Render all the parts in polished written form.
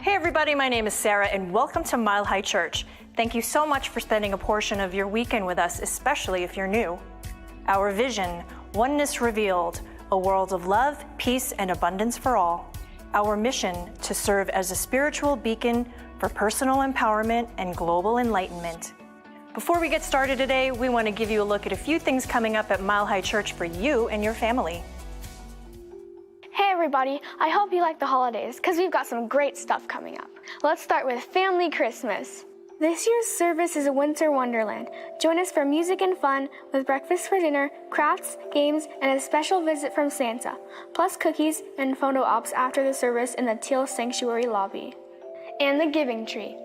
Hey everybody, my name is Sarah and welcome to Mile High Church. Thank you so much for spending a portion of your weekend with us, especially if you're new. Our vision, oneness revealed, a world of love, peace, and abundance for all. Our mission, to serve as a spiritual beacon for personal empowerment and global enlightenment. Before we get started today, we want to give you a look at a few things coming up at Mile High Church for you and your family. Hey everybody, I hope you like the holidays because we've got some great stuff coming up. Let's start with Family Christmas. This year's service is a winter wonderland. Join us for music and fun with breakfast for dinner, crafts, games, and a special visit from Santa, plus cookies and photo ops after the service in the Teal Sanctuary lobby. And the Giving Tree.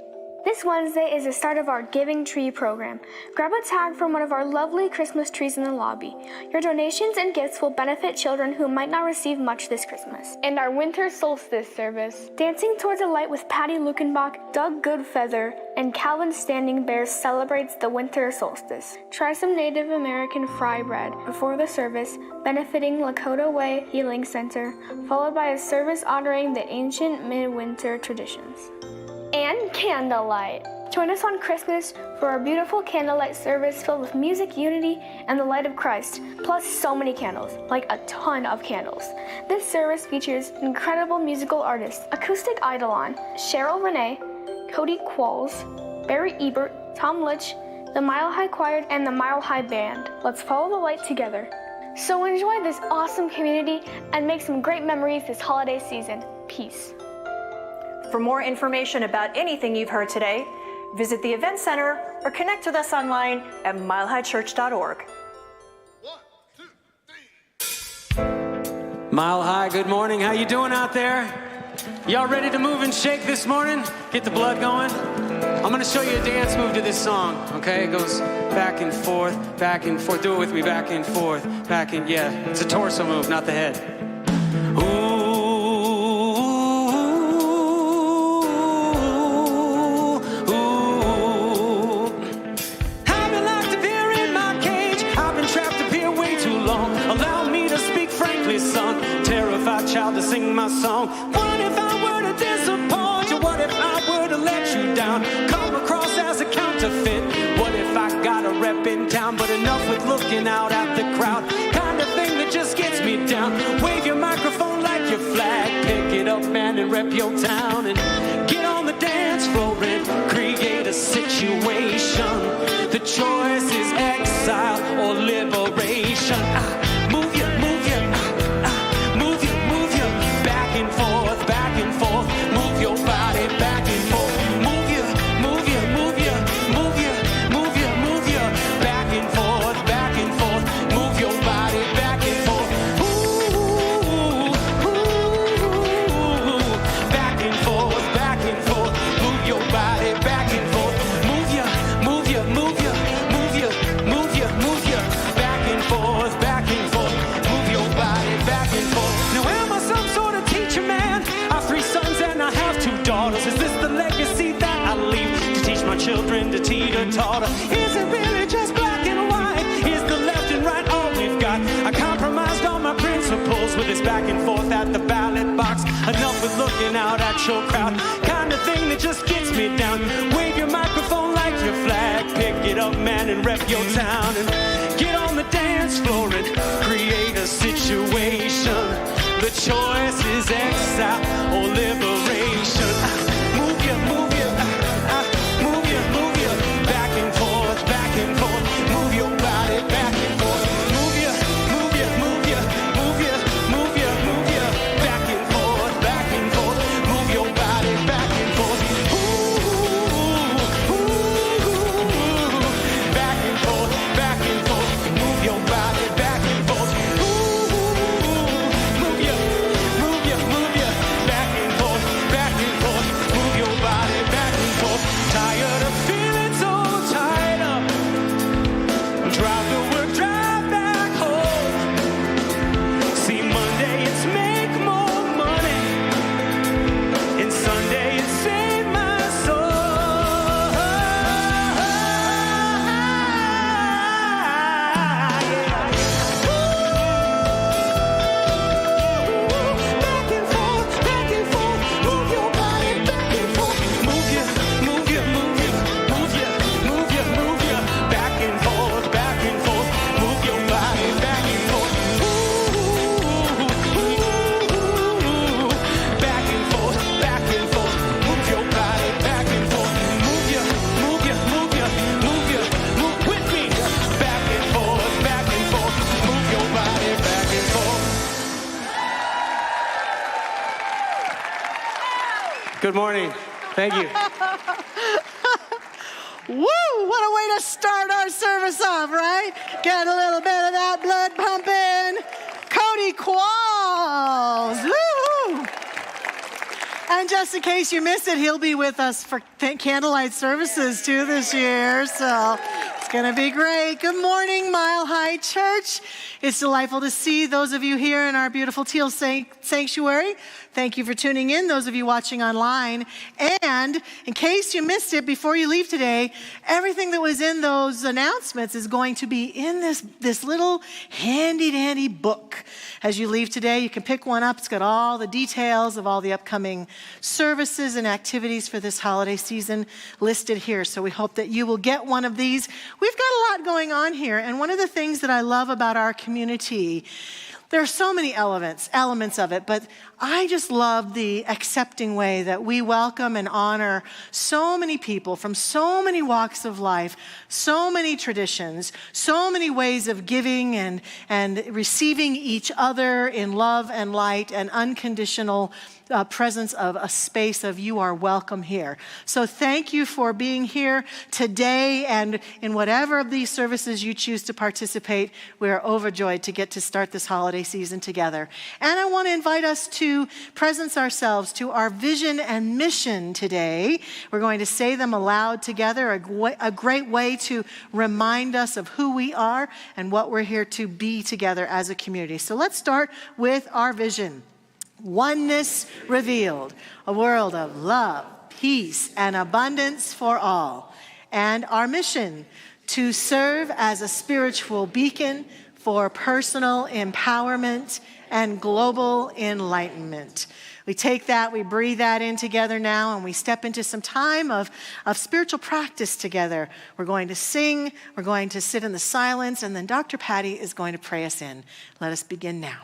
This Wednesday is the start of our Giving Tree program. Grab a tag from one of our lovely Christmas trees in the lobby. Your donations and gifts will benefit children who might not receive much this Christmas. And our Winter Solstice service. Dancing Towards the Light with Patty Lukenbach, Doug Goodfeather, and Calvin Standing Bears celebrates the winter solstice. Try some Native American fry bread before the service, benefiting Lakota Way Healing Center, followed by a service honoring the ancient midwinter traditions. And candlelight. Join us on Christmas for our beautiful candlelight service filled with music, unity, and the light of Christ, plus so many candles, like a ton of candles. This service features incredible musical artists, Acoustic Eidolon, Cheryl Renee, Cody Qualls, Barry Ebert, Tom Litch, the Mile High Choir, and the Mile High Band. Let's follow the light together. So enjoy this awesome community and make some great memories this holiday season. Peace. For more information about anything you've heard today, visit the Event Center or connect with us online at milehighchurch.org. 1, 2, 3. Mile High, good morning. How you doing out there? Y'all ready to move and shake this morning? Get the blood going? I'm gonna show you a dance move to this song, okay? It goes back and forth, back and forth. Do it with me, back and forth, back and, yeah. It's a torso move, not the head. Ooh. Son, terrified child to sing my song. What if I were to disappoint you? What if I were to let you down? Come across as a counterfeit. What if I got a rep in town? But enough with looking out at the crowd. Kind of thing that just gets me down. Wave your microphone like your flag. Pick it up, man, and rep your town. And get on the dance floor and create a situation. The choice is exile or liberation. Move your back and forth, move your body back and forth, move your, back and forth, move your body back and forth, ooh, back and forth, move your body back and forth, move your, back and forth, move your body back and forth. Now am I some sort of teacher, man? I have 3 sons and I have 2 daughters. Is this the legacy that I leave to teach my children to teeter-totter? Is it really just black and white? Is the left and right all we've got? I compromised on my principles with this back and forth at the ballot box. Enough with looking out at your crowd. Kind of thing that just gets me down. Wave your microphone like your flag. Pick it up, man, and rep your town. And get on the dance floor and create a situation. The choice is exile or liberation. Move your, back and forth, move your body back and forth. Move your, back and forth, move your body back and forth. Ooh, back and forth, move your body back and forth. Ooh, move your, back Good morning. Thank you. Woo! What a way to start our service off, right? Get a little bit of that blood pumping. Cody Qualls. Woo! And just in case you missed it, he'll be with us for candlelight services too this year. So it's going to be great. Good morning, Mile High Church. It's delightful to see those of you here in our beautiful Teal Sanctuary. Thank you for tuning in, those of you watching online. And in case you missed it, before you leave today, everything that was in those announcements is going to be in this little handy-dandy book. As you leave today, you can pick one up. It's got all the details of all the upcoming services and activities for this holiday season listed here. So we hope that you will get one of these. We've got a lot going on here. And one of the things that I love about our community, there are so many elements of it, but I just love the accepting way that we welcome and honor so many people from so many walks of life, so many traditions, so many ways of giving and receiving each other in love and light and unconditional presence of a space of you are welcome here. So thank you for being here today, and in whatever of these services you choose to participate, we are overjoyed to get to start this holiday season together. And I want to invite us to presence ourselves to our vision and mission today. We're going to say them aloud together, a great way to remind us of who we are and what we're here to be together as a community. So let's start with our vision. Oneness revealed, a world of love, peace, and abundance for all. And our mission, to serve as a spiritual beacon for personal empowerment and global enlightenment. We take that, we breathe that in together now, and we step into some time of spiritual practice together. We're going to sing, we're going to sit in the silence, and then Dr. Patty is going to pray us in. Let us begin now.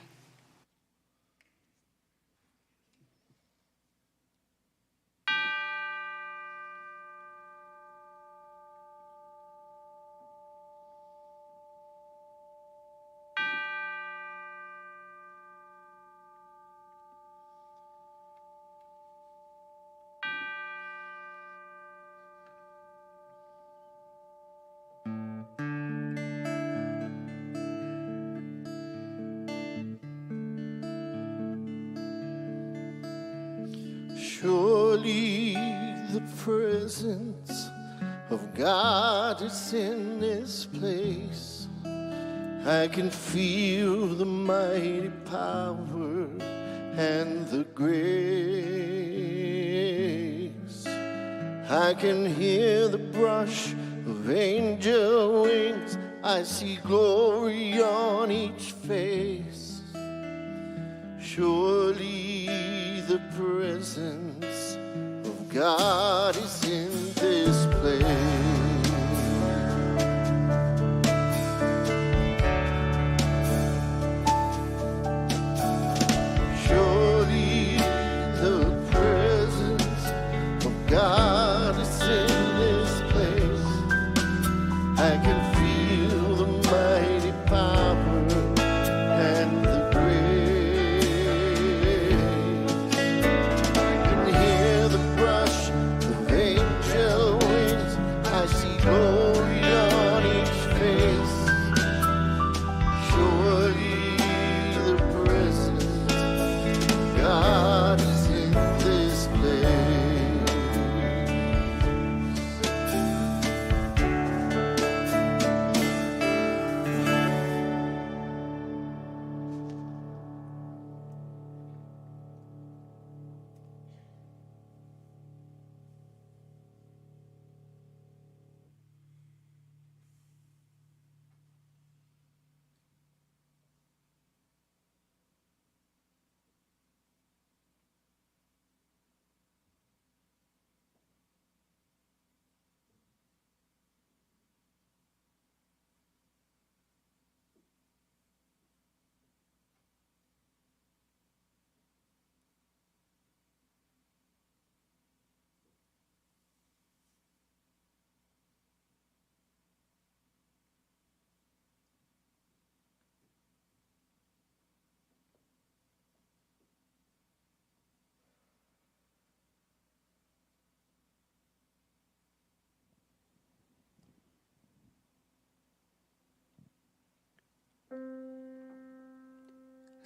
Surely the presence of God is in this place. I can feel the mighty power and the grace. I can hear the brush of angel wings. I see glory on each face. Surely the presence of God is in this place. Surely the presence of God is in this place. I can feel the mighty power and the I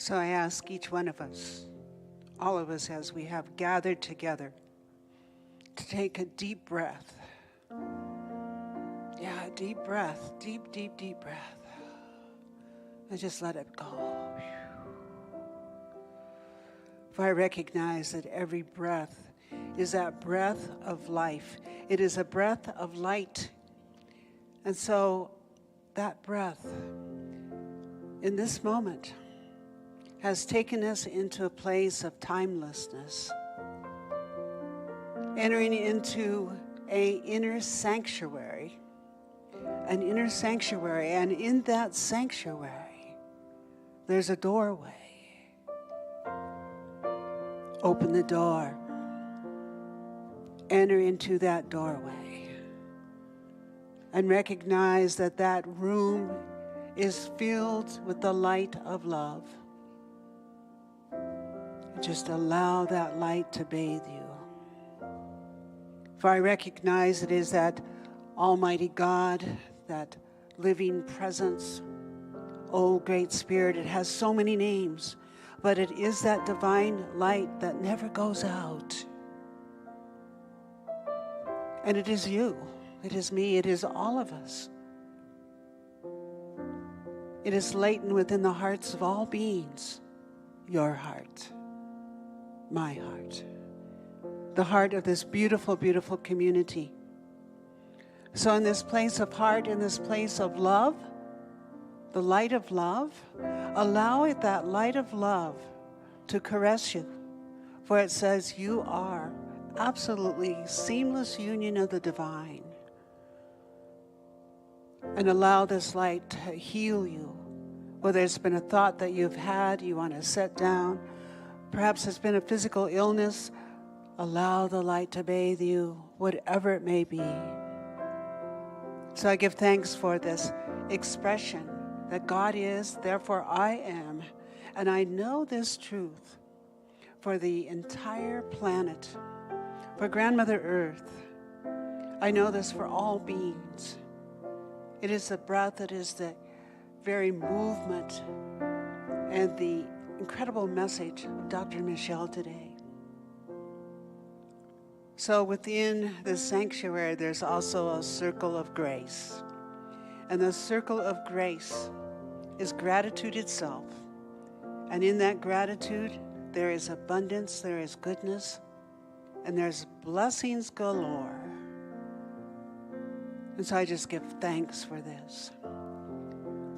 So I ask each one of us, all of us as we have gathered together, to take a deep breath. Yeah, deep breath, deep, deep, deep breath. And just let it go. For I recognize that every breath is that breath of life. It is a breath of light. And so that breath in this moment has taken us into a place of timelessness, entering into an inner sanctuary, and in that sanctuary, there's a doorway. Open the door, enter into that doorway, and recognize that that room is filled with the light of love. Just allow that light to bathe you. For I recognize it is that Almighty God, that living presence, oh great Spirit. It has so many names, but it is that divine light that never goes out. And it is you, it is me, it is all of us. It is latent within the hearts of all beings, your heart, my heart, the heart of this beautiful, beautiful community. So in this place of heart, in this place of love, the light of love, allow it, that light of love, to caress you. For it says you are absolutely seamless union of the divine. And allow this light to heal you. Whether it's been a thought that you've had, you want to set down, perhaps it's been a physical illness, allow the light to bathe you, whatever it may be. So I give thanks for this expression that God is, therefore I am. And I know this truth for the entire planet, for Grandmother Earth. I know this for all beings. It is the breath, it is the very movement and the incredible message of Dr. Michelle today. So within this sanctuary, there's also a circle of grace. And the circle of grace is gratitude itself. And in that gratitude, there is abundance, there is goodness, and there's blessings galore. And so I just give thanks for this.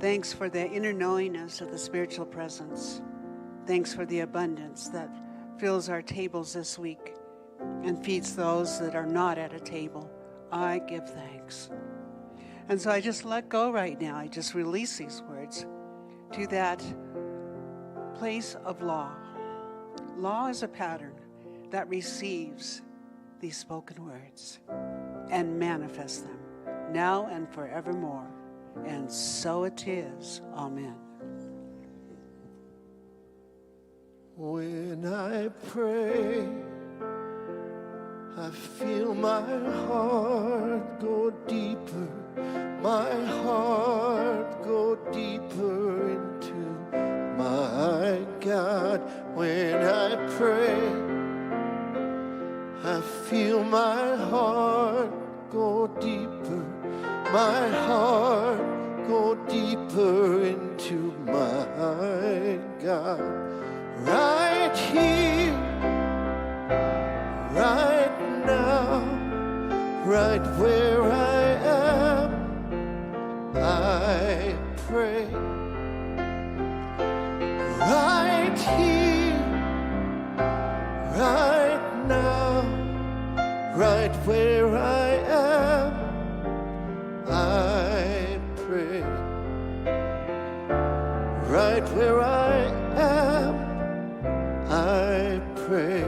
Thanks for the inner knowingness of the spiritual presence. Thanks for the abundance that fills our tables this week and feeds those that are not at a table. I give thanks. And so I just let go right now. I just release these words to that place of law. Law is a pattern that receives these spoken words and manifests them now and forevermore. And so it is. Amen. When I pray, I feel my heart go deeper, my heart go deeper into my God. When I pray, I feel my heart go deeper, my heart go deeper into my God. Right here, right now, right where I am, I pray. Right here, right now, right where I am, I pray. Right where I am, I pray.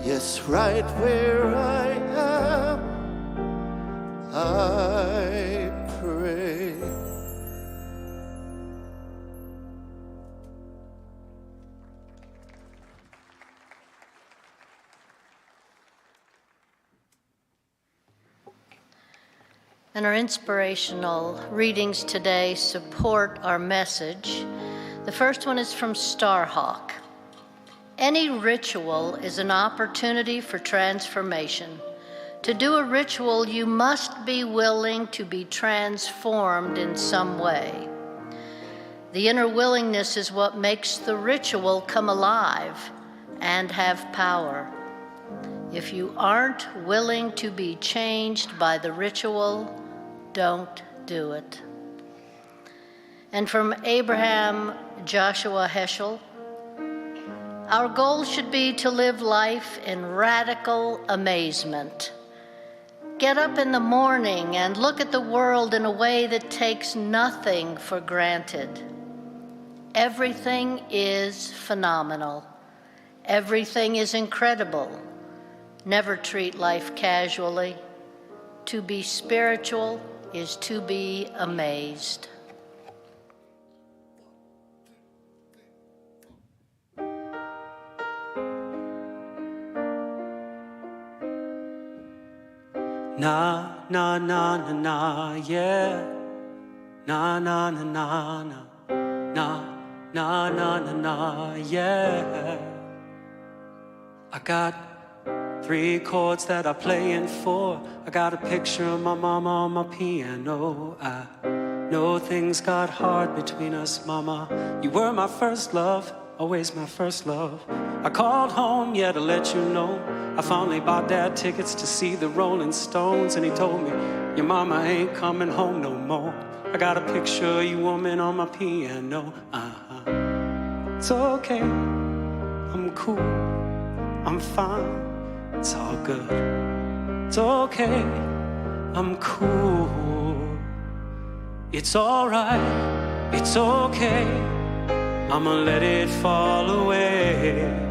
Yes, right where I am, I pray. And our inspirational readings today support our message The first one is from Starhawk. Any ritual is an opportunity for transformation. To do a ritual, you must be willing to be transformed in some way. The inner willingness is what makes the ritual come alive and have power. If you aren't willing to be changed by the ritual, don't do it. And from Abraham Joshua Heschel, our goal should be to live life in radical amazement. Get up in the morning and look at the world in a way that takes nothing for granted. Everything is phenomenal. Everything is incredible. Never treat life casually. To be spiritual is to be amazed. Na, na, na, na, na, yeah. Na, na, na, na, na. Na, na, na, na, na, yeah. I got 3 chords that I play in 4. I got a picture of my mama on my piano. I know things got hard between us, mama. You were my first love, always my first love. I called home, yeah, to let you know I finally bought Dad tickets to see the Rolling Stones, and he told me, your mama ain't coming home no more. I got a picture of you woman on my piano. It's okay, I'm cool, I'm fine, it's all good. It's okay, I'm cool. It's alright, it's okay, I'ma let it fall away.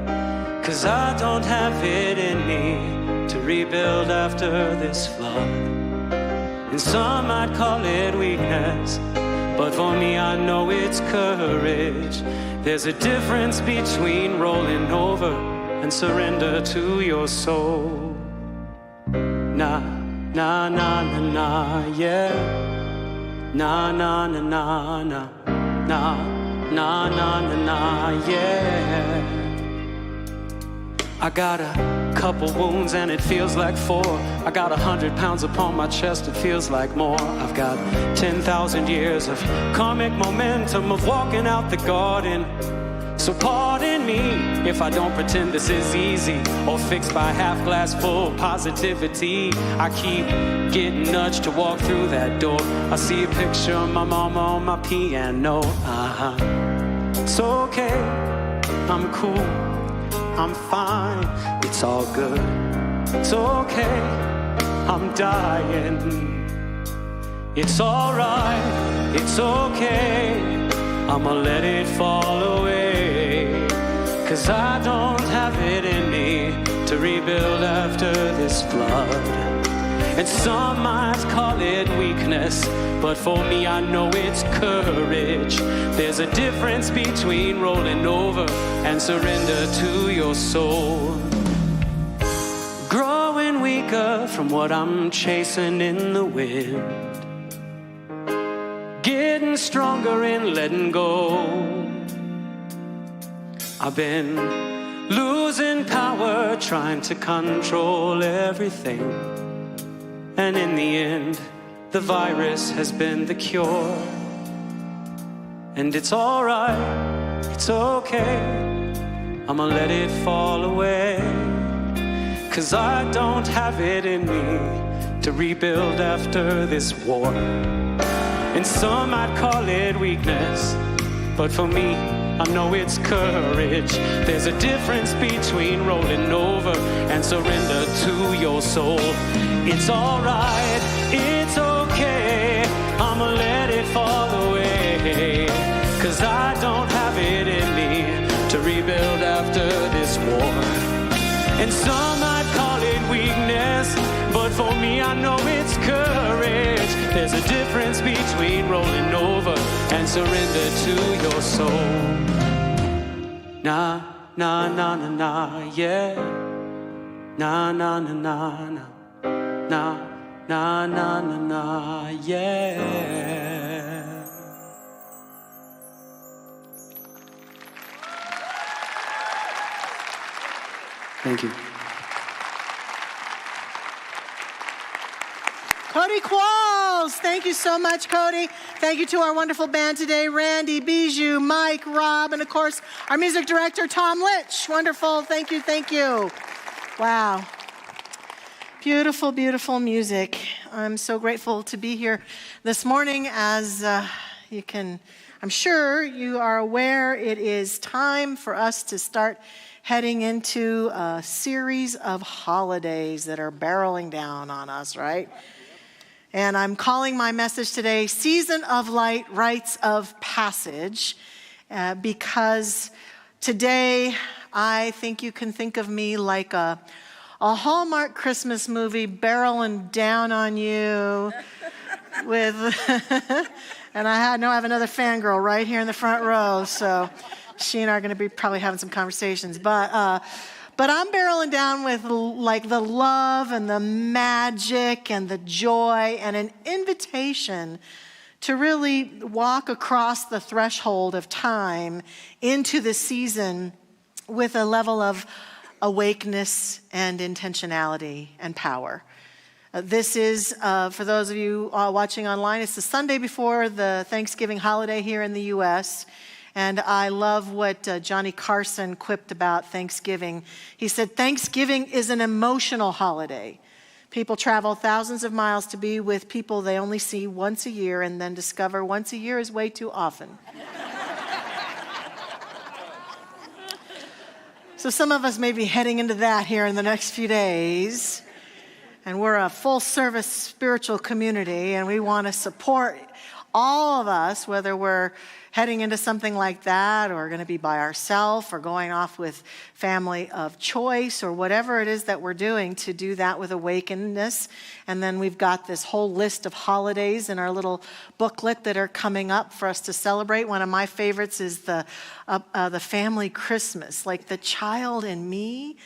'Cause I don't have it in me to rebuild after this flood. And some might call it weakness, but for me I know it's courage. There's a difference between rolling over and surrender to your soul. Na, na, na, na, na, yeah. Na, na, na, na, na. Na, na, na, na, na, yeah. I got a couple wounds and it feels like 4. I got 100 pounds upon my chest, it feels like more. I've got 10,000 years of karmic momentum of walking out the garden. So pardon me if I don't pretend this is easy or fixed by half glass full positivity. I keep getting nudged to walk through that door. I see a picture of my mama on my piano. It's okay, I'm cool, I'm fine, it's all good. It's okay, I'm dying. It's alright, it's okay, I'ma let it fall away. 'Cause I don't have it in me to rebuild after this flood. And some might call it weakness, but for me I know it's courage. There's a difference between rolling over and surrender to your soul. Growing weaker from what I'm chasing in the wind. Getting stronger in letting go. I've been losing power trying to control everything. And in the end, the virus has been the cure. And it's alright, it's okay, I'ma let it fall away. 'Cause I don't have it in me to rebuild after this war. And some might call it weakness, but for me, I know it's courage. There's a difference between rolling over and surrender to your soul. It's alright, it's okay, I'ma let it fall away. 'Cause I don't have it in me to rebuild after this war. And some might call it weakness, but for me I know it's courage. There's a difference between rolling over and surrender to your soul. Na, na, na, na, na, yeah. Na, na, na, na, na. Na, na, na, na, na, yeah. Thank you. Cody Qualls, thank you so much, Cody. Thank you to our wonderful band today, Randy, Bijou, Mike, Rob, and of course, our music director, Tom Litch. Wonderful, thank you, thank you. Wow. Beautiful, beautiful music. I'm so grateful to be here this morning. As I'm sure you are aware, it is time for us to start heading into a series of holidays that are barreling down on us, right? And I'm calling my message today, Season of Light, Rites of Passage, because today I think you can think of me like a Hallmark Christmas movie barreling down on you with, and I have another fangirl right here in the front row, so she and I are going to be probably having some conversations, but I'm barreling down with like the love and the magic and the joy and an invitation to really walk across the threshold of time into the season with a level of awakeness and intentionality and power. This is, for those of you watching online, it's the Sunday before the Thanksgiving holiday here in the U.S., and I love what Johnny Carson quipped about Thanksgiving. He said, Thanksgiving is an emotional holiday. People travel thousands of miles to be with people they only see once a year and then discover once a year is way too often. So some of us may be heading into that here in the next few days. And we're a full-service spiritual community, and we want to support all of us, whether we're heading into something like that or going to be by ourselves or going off with family of choice or whatever it is that we're doing, to do that with awakenedness. And then we've got this whole list of holidays in our little booklet that are coming up for us to celebrate. One of my favorites is the family Christmas, like the child in me.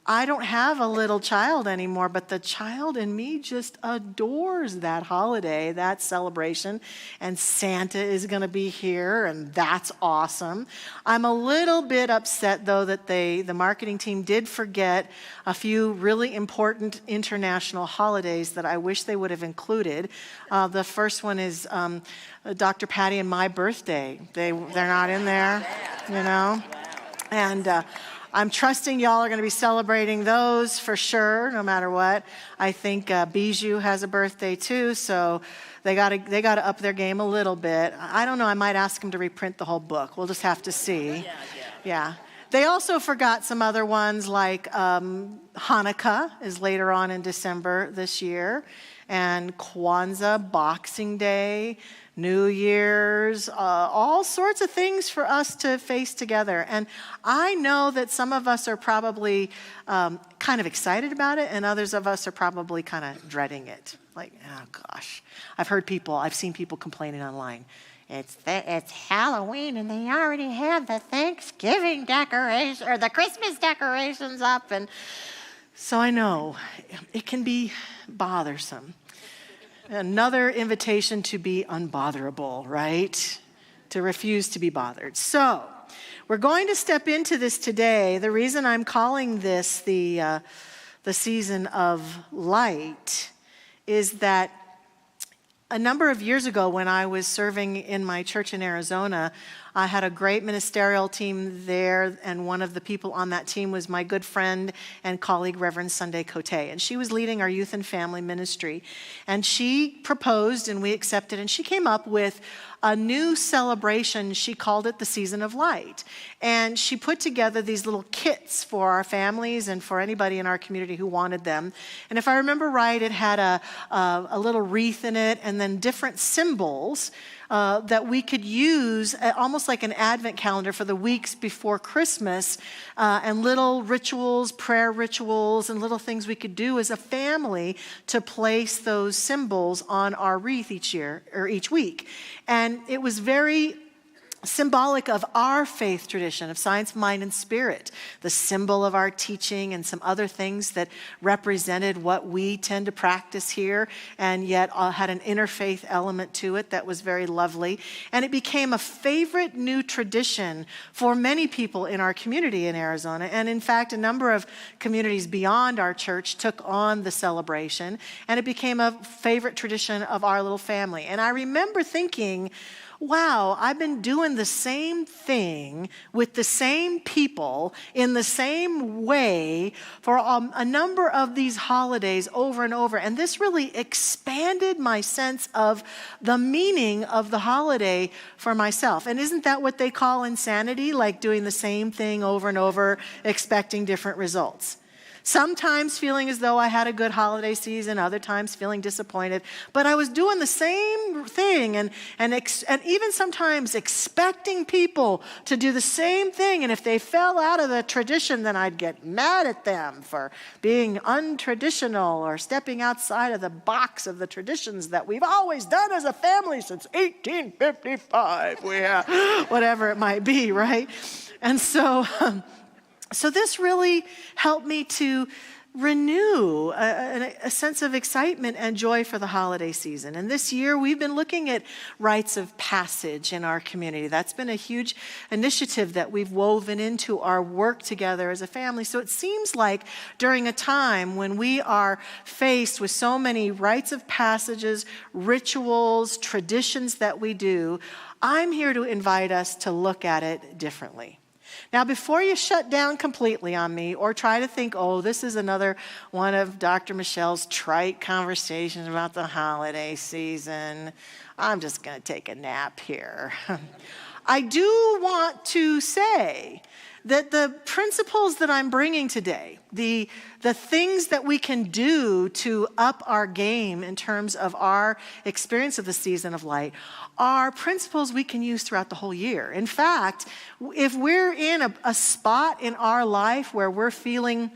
I don't have a little child anymore, but the child in me just adores that holiday, that celebration. And Santa is going to be here, and that's awesome. I'm a little bit upset, though, that the marketing team did forget a few really important international holidays that I wish they would have included. The first one is Dr. Patty and my birthday. They're not in there, you know. And I'm trusting y'all are going to be celebrating those for sure, no matter what. I think Bijou has a birthday too, so they got to up their game a little bit. I don't know. I might ask them to reprint the whole book. We'll just have to see. Yeah. They also forgot some other ones, like Hanukkah is later on in December this year, and Kwanzaa, Boxing Day, New Year's, all sorts of things for us to face together. And I know that some of us are probably kind of excited about it, and others of us are probably kind of dreading it. Like, oh gosh. I've seen people complaining online. It's Halloween, and they already have the Thanksgiving decoration or the Christmas decorations up. And so I know it can be bothersome. Another invitation to be unbotherable, right? To refuse to be bothered. So we're going to step into this today. The reason I'm calling this the season of light is that a number of years ago, when I was serving in my church in Arizona, I had a great ministerial team there, and one of the people on that team was my good friend and colleague, Reverend Sunday Cote, and she was leading our youth and family ministry. And she proposed, and we accepted, and she came up with a new celebration. She called it the Season of Light. And she put together these little kits for our families and for anybody in our community who wanted them. And if I remember right, it had a little wreath in it, and then different symbols that we could use almost like an Advent calendar for the weeks before Christmas, and little rituals, prayer rituals, and little things we could do as a family to place those symbols on our wreath each year or each week. And it was very symbolic of our faith tradition of science, mind, and spirit, the symbol of our teaching and some other things that represented what we tend to practice here, and yet had an interfaith element to it that was very lovely. And it became a favorite new tradition for many people in our community in Arizona. And in fact, a number of communities beyond our church took on the celebration, and it became a favorite tradition of our little family. And I remember thinking, wow, I've been doing the same thing with the same people in the same way for a number of these holidays over and over. And this really expanded my sense of the meaning of the holiday for myself. And isn't that what they call insanity? Like doing the same thing over and over, expecting different results. Sometimes feeling as though I had a good holiday season, other times feeling disappointed. But I was doing the same thing and even sometimes expecting people to do the same thing. And if they fell out of the tradition, then I'd get mad at them for being untraditional or stepping outside of the box of the traditions that we've always done as a family since 1855. Whatever it might be, right? And so this really helped me to renew a sense of excitement and joy for the holiday season. And this year, we've been looking at rites of passage in our community. That's been a huge initiative that we've woven into our work together as a family. So it seems like during a time when we are faced with so many rites of passages, rituals, traditions that we do, I'm here to invite us to look at it differently. Now, before you shut down completely on me or try to think, oh, this is another one of Dr. Michelle's trite conversations about the holiday season, I'm just going to take a nap here. I do want to say that the principles that I'm bringing today, the things that we can do to up our game in terms of our experience of the season of light, are principles we can use throughout the whole year. In fact, if we're in a spot in our life where we're feeling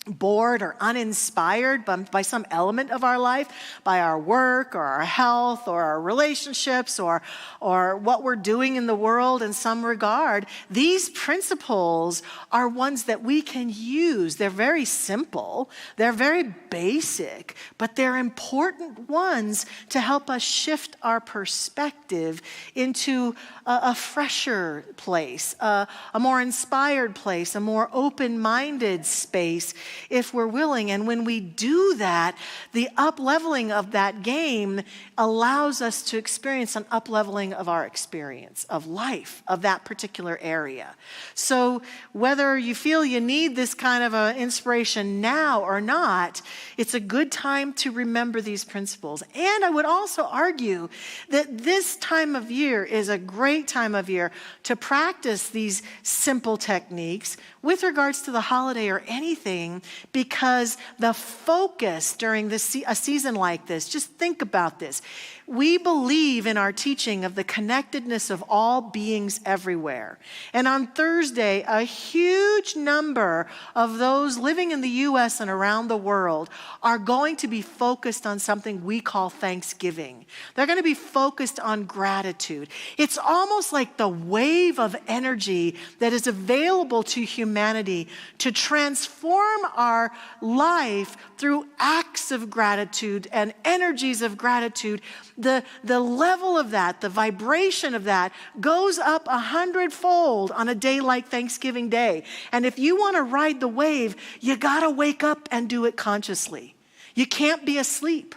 bored or uninspired by some element of our life, by our work or our health or our relationships or what we're doing in the world in some regard, these principles are ones that we can use. They're very simple, they're very basic, but they're important ones to help us shift our perspective into a fresher place, a more inspired place, a more open-minded space, if we're willing. And when we do that, the up-leveling of that game allows us to experience an up-leveling of our experience of life, of that particular area. So whether you feel you need this kind of an inspiration now or not, it's a good time to remember these principles. And I would also argue that this time of year is a great time of year to practice these simple techniques with regards to the holiday or anything, because the focus during a season like this, just think about this. We believe in our teaching of the connectedness of all beings everywhere. And on Thursday, a huge number of those living in the U.S. and around the world are going to be focused on something we call Thanksgiving. They're going to be focused on gratitude. It's almost like the wave of energy that is available to humanity to transform our life through acts of gratitude and energies of gratitude. The level of that, the vibration of that goes up 100-fold on a day like Thanksgiving Day. And if you want to ride the wave, you got to wake up and do it consciously. You can't be asleep.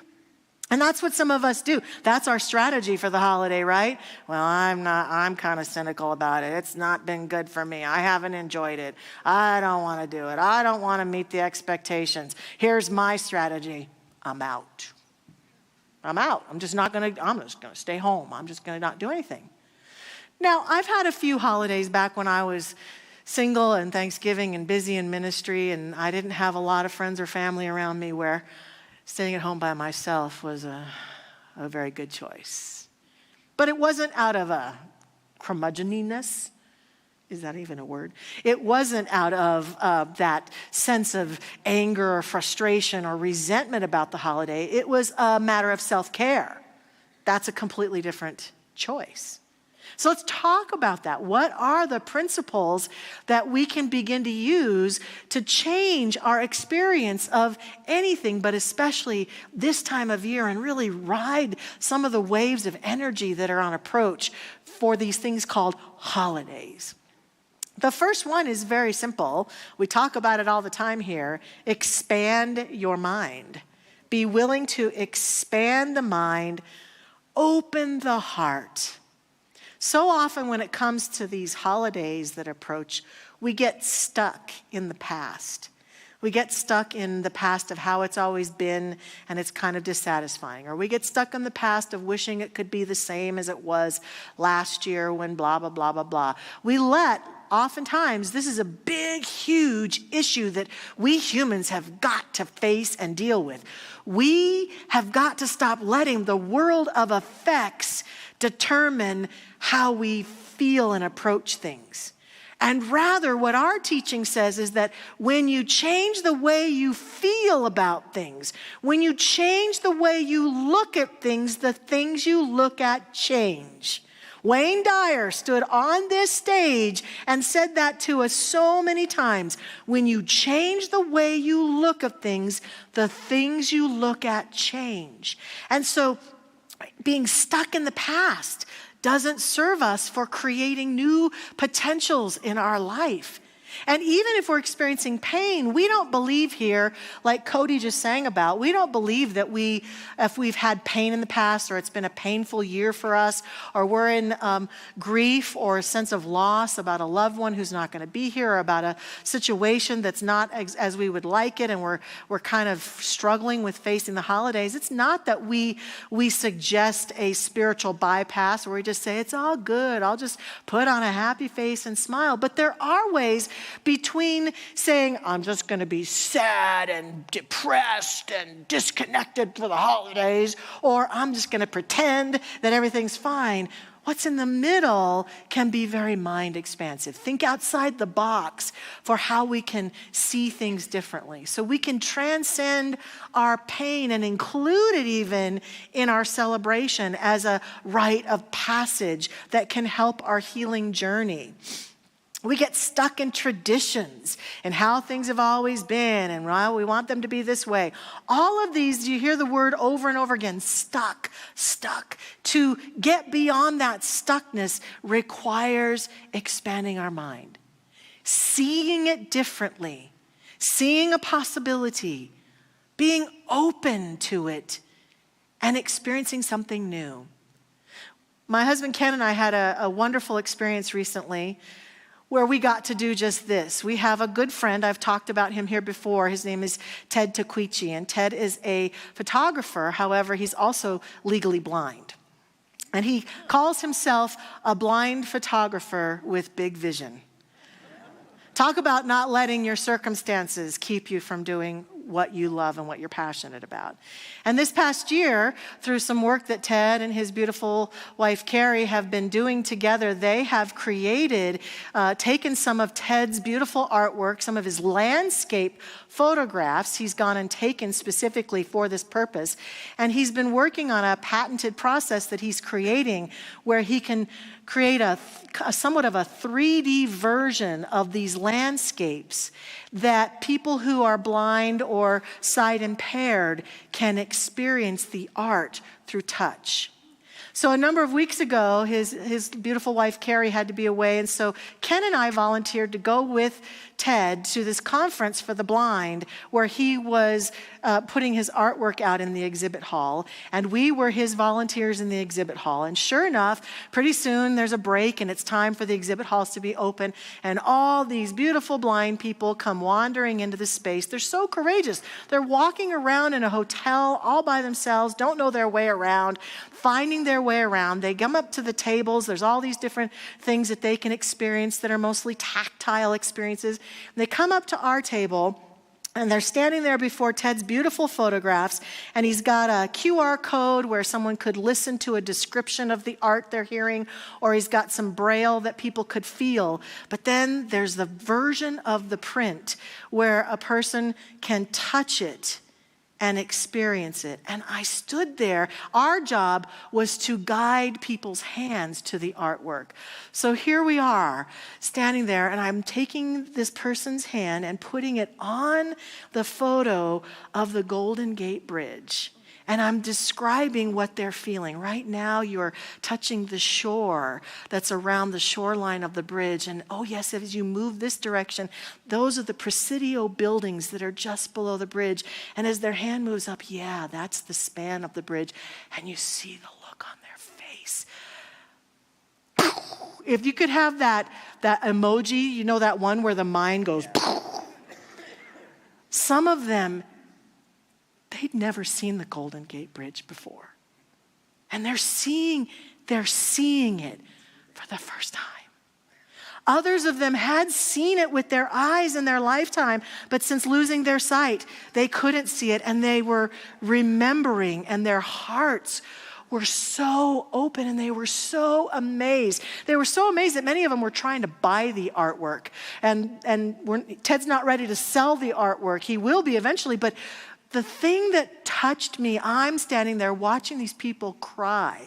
And that's what some of us do. That's our strategy for the holiday, right? Well, I'm kind of cynical about it. It's not been good for me. I haven't enjoyed it. I don't want to do it. I don't want to meet the expectations. Here's my strategy. I'm out. I'm just going to stay home. I'm just going to not do anything. Now, I've had a few holidays back when I was single and Thanksgiving and busy in ministry, and I didn't have a lot of friends or family around me, where staying at home by myself was a very good choice. But it wasn't out of a curmudgeoniness. Is that even a word? It wasn't out of that sense of anger or frustration or resentment about the holiday. It was a matter of self-care. That's a completely different choice. So let's talk about that. What are the principles that we can begin to use to change our experience of anything, but especially this time of year, and really ride some of the waves of energy that are on approach for these things called holidays? The first one is very simple. We talk about it all the time here. Expand your mind. Be willing to expand the mind, open the heart. So often when it comes to these holidays that approach, we get stuck in the past. We get stuck in the past of how it's always been, and it's kind of dissatisfying. Or we get stuck in the past of wishing it could be the same as it was last year when blah, blah, blah, blah, blah. Oftentimes, this is a big, huge issue that we humans have got to face and deal with. We have got to stop letting the world of effects determine how we feel and approach things. And rather, what our teaching says is that when you change the way you feel about things, when you change the way you look at things, the things you look at change. Wayne Dyer stood on this stage and said that to us so many times. When you change the way you look at things, the things you look at change. And so being stuck in the past doesn't serve us for creating new potentials in our life. And even if we're experiencing pain, we don't believe here, like Cody just sang about, we don't believe that if we've had pain in the past, or it's been a painful year for us, or we're in grief or a sense of loss about a loved one who's not going to be here, or about a situation that's not as we would like it, and we're kind of struggling with facing the holidays. It's not that we suggest a spiritual bypass where we just say, it's all good, I'll just put on a happy face and smile. But there are ways between saying, I'm just going to be sad and depressed and disconnected for the holidays, or I'm just going to pretend that everything's fine. What's in the middle can be very mind expansive. Think outside the box for how we can see things differently. So we can transcend our pain and include it even in our celebration as a rite of passage that can help our healing journey. We get stuck in traditions and how things have always been, and well, we want them to be this way. All of these, you hear the word over and over again, stuck. To get beyond that stuckness requires expanding our mind, seeing it differently, seeing a possibility, being open to it, and experiencing something new. My husband Ken and I had a wonderful experience recently where we got to do just this. We have a good friend. I've talked about him here before. His name is Ted Taquichi, and Ted is a photographer. However, he's also legally blind. And he calls himself a blind photographer with big vision. Talk about not letting your circumstances keep you from doing what you love and what you're passionate about. And this past year, through some work that Ted and his beautiful wife Carrie have been doing together, they have created, taken some of Ted's beautiful artwork, some of his landscape photographs he's gone and taken specifically for this purpose. And he's been working on a patented process that he's creating where he can create a somewhat of a 3D version of these landscapes that people who are blind or sight impaired can experience the art through touch. So a number of weeks ago, his beautiful wife Carrie had to be away, and so Ken and I volunteered to go with Ted to this conference for the blind where he was putting his artwork out in the exhibit hall, and we were his volunteers in the exhibit hall. And sure enough, pretty soon there's a break and it's time for the exhibit halls to be open, and all these beautiful blind people come wandering into the space. They're so courageous. They're walking around in a hotel all by themselves, don't know their way around, finding their way around. They come up to the tables. There's all these different things that they can experience that are mostly tactile experiences. They come up to our table, and they're standing there before Ted's beautiful photographs, and he's got a QR code where someone could listen to a description of the art they're hearing, or he's got some braille that people could feel. But then there's the version of the print where a person can touch it and experience it. And I stood there. Our job was to guide people's hands to the artwork. So here we are, standing there, and I'm taking this person's hand and putting it on the photo of the Golden Gate Bridge. And I'm describing what they're feeling. Right now, you're touching the shore that's around the shoreline of the bridge. And oh yes, as you move this direction, those are the Presidio buildings that are just below the bridge. And as their hand moves up, yeah, that's the span of the bridge. And you see the look on their face. If you could have that emoji, you know that one where the mind goes, some of them, they'd never seen the Golden Gate Bridge before. And they're seeing it for the first time. Others of them had seen it with their eyes in their lifetime, but since losing their sight, they couldn't see it, and they were remembering, and their hearts were so open, and they were so amazed. They were so amazed that many of them were trying to buy the artwork. And Ted's not ready to sell the artwork. He will be eventually, but the thing that touched me, I'm standing there watching these people cry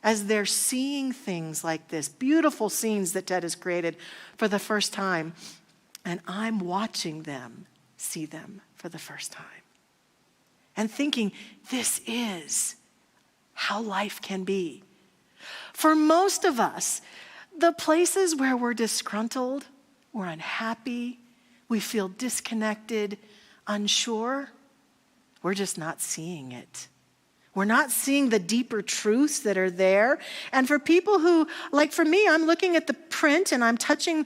as they're seeing things like this, beautiful scenes that Ted has created for the first time, and I'm watching them see them for the first time and thinking, this is how life can be. For most of us, the places where we're disgruntled, we're unhappy, we feel disconnected, unsure, we're just not seeing it. We're not seeing the deeper truths that are there. And for people who, like for me, I'm looking at the print and I'm touching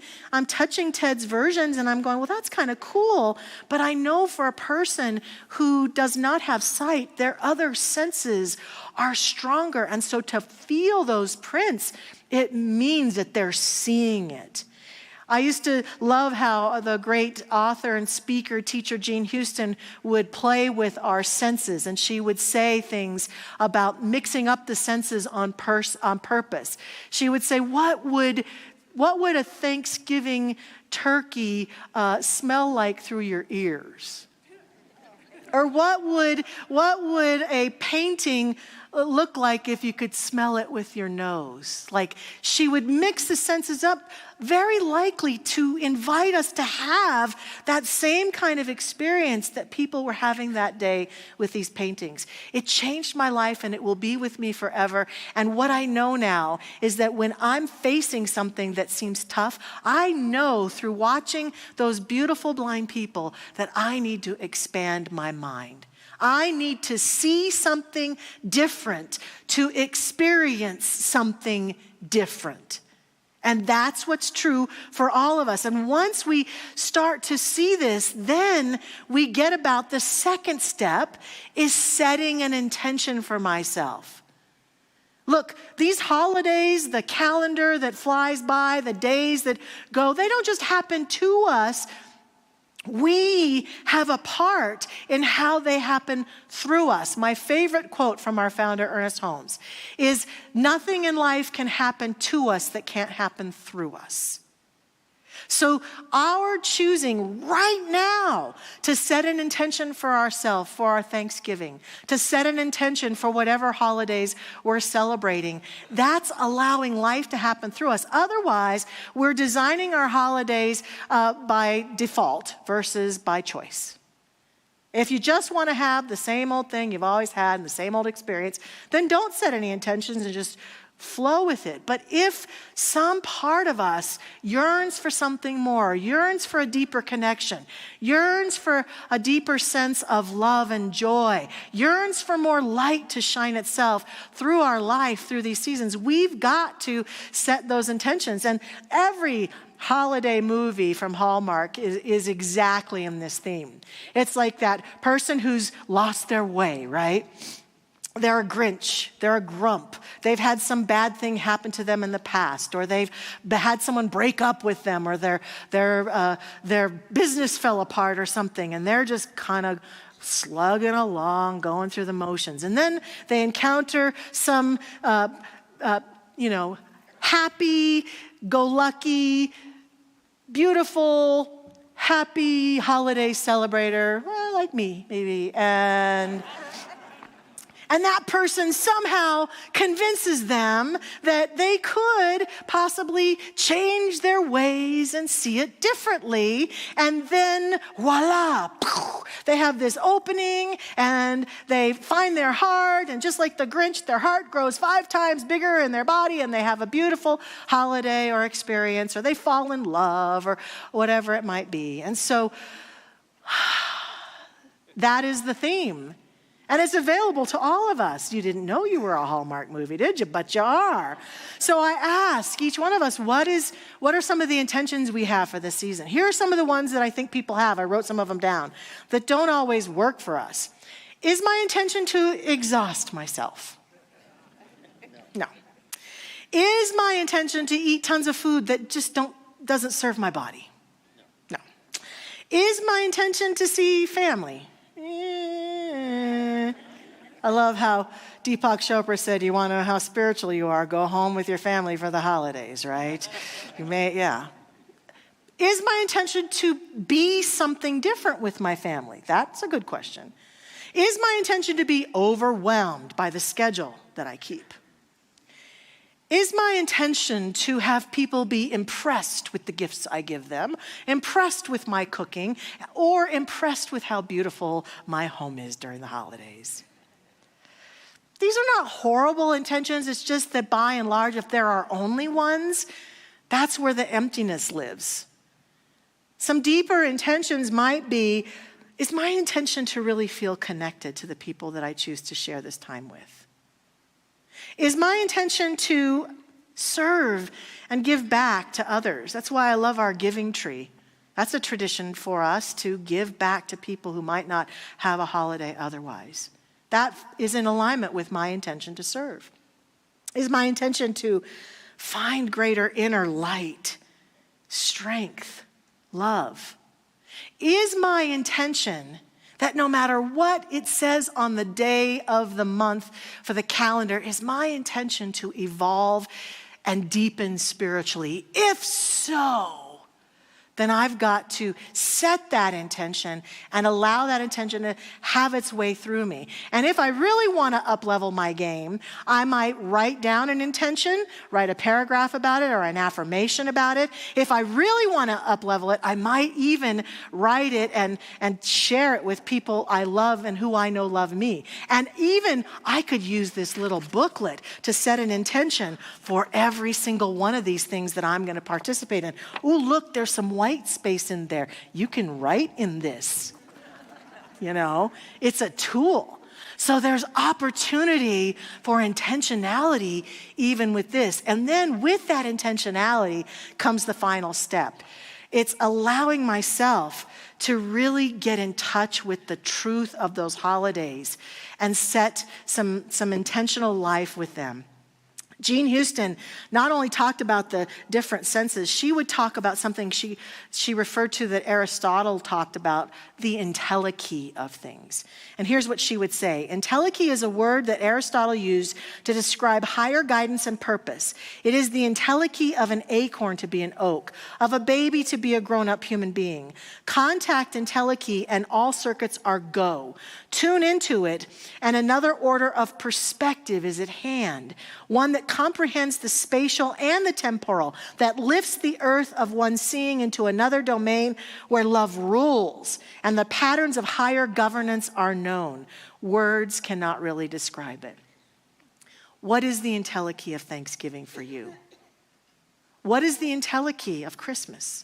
Ted's versions and I'm going, well, that's kind of cool. But I know for a person who does not have sight, their other senses are stronger. And so to feel those prints, it means that they're seeing it. I used to love how the great author and speaker, teacher Jean Houston would play with our senses, and she would say things about mixing up the senses on purpose. She would say, what would a Thanksgiving turkey smell like through your ears? Or what would a painting look like if you could smell it with your nose? Like, she would mix the senses up, very likely to invite us to have that same kind of experience that people were having that day with these paintings. It changed my life, and it will be with me forever. And what I know now is that when I'm facing something that seems tough, I know through watching those beautiful blind people that I need to expand my mind. I need to see something different, to experience something different. And that's what's true for all of us. And once we start to see this, then we get about the second step is setting an intention for myself. Look, these holidays, the calendar that flies by, the days that go, they don't just happen to us. We have a part in how they happen through us. My favorite quote from our founder, Ernest Holmes, is, "Nothing in life can happen to us that can't happen through us." So our choosing right now to set an intention for ourselves, for our Thanksgiving, to set an intention for whatever holidays we're celebrating, that's allowing life to happen through us. Otherwise, we're designing our holidays by default versus by choice. If you just want to have the same old thing you've always had and the same old experience, then don't set any intentions and just flow with it. But if some part of us yearns for something more, yearns for a deeper connection, yearns for a deeper sense of love and joy, yearns for more light to shine itself through our life, through these seasons, we've got to set those intentions. And every holiday movie from Hallmark is exactly in this theme. It's like that person who's lost their way, right? They're a Grinch, they're a grump, they've had some bad thing happen to them in the past, or they've had someone break up with them, or their business fell apart or something, and they're just kind of slugging along, going through the motions. And then they encounter some, happy-go-lucky, beautiful, happy holiday celebrator, like me, maybe. And that person somehow convinces them that they could possibly change their ways and see it differently. And then voila, they have this opening and they find their heart. And just like the Grinch, their heart grows 5 times bigger in their body and they have a beautiful holiday or experience, or they fall in love or whatever it might be. And so that is the theme. And it's available to all of us. You didn't know you were a Hallmark movie, did you? But you are. So I ask each one of us, what are some of the intentions we have for this season? Here are some of the ones that I think people have. I wrote some of them down that don't always work for us. Is my intention to exhaust myself? No. Is my intention to eat tons of food that just doesn't serve my body? No. Is my intention to see family? I love how Deepak Chopra said, you want to know how spiritual you are, go home with your family for the holidays, right? Is my intention to be something different with my family? That's a good question. Is my intention to be overwhelmed by the schedule that I keep? Is my intention to have people be impressed with the gifts I give them, impressed with my cooking, or impressed with how beautiful my home is during the holidays? These are not horrible intentions. It's just that by and large, if there are only ones, that's where the emptiness lives. Some deeper intentions might be, is my intention to really feel connected to the people that I choose to share this time with? Is my intention to serve and give back to others? That's why I love our giving tree. That's a tradition for us to give back to people who might not have a holiday otherwise. That is in alignment with my intention to serve. Is my intention to find greater inner light, strength, love? Is my intention that no matter what it says on the day of the month for the calendar, is my intention to evolve and deepen spiritually? If so, then I've got to set that intention and allow that intention to have its way through me. And if I really want to up-level my game, I might write down an intention, write a paragraph about it or an affirmation about it. If I really want to up-level it, I might even write it and share it with people I love and who I know love me. And even I could use this little booklet to set an intention for every single one of these things that I'm going to participate in. Ooh, look, there's some white space in there. You can write in this. It's a tool. So there's opportunity for intentionality even with this. And then with that intentionality comes the final step. It's allowing myself to really get in touch with the truth of those holidays and set some intentional life with them. Jean Houston not only talked about the different senses, she would talk about something she referred to that Aristotle talked about, the entelechy of things. And here's what she would say. Entelechy is a word that Aristotle used to describe higher guidance and purpose. It is the entelechy of an acorn to be an oak, of a baby to be a grown-up human being. Contact entelechy and all circuits are go. Tune into it, and another order of perspective is at hand, one that comprehends the spatial and the temporal, that lifts the earth of one seeing into another domain where love rules and the patterns of higher governance are known. Words cannot really describe it. What is the entelechy of Thanksgiving for you? What is the entelechy of Christmas?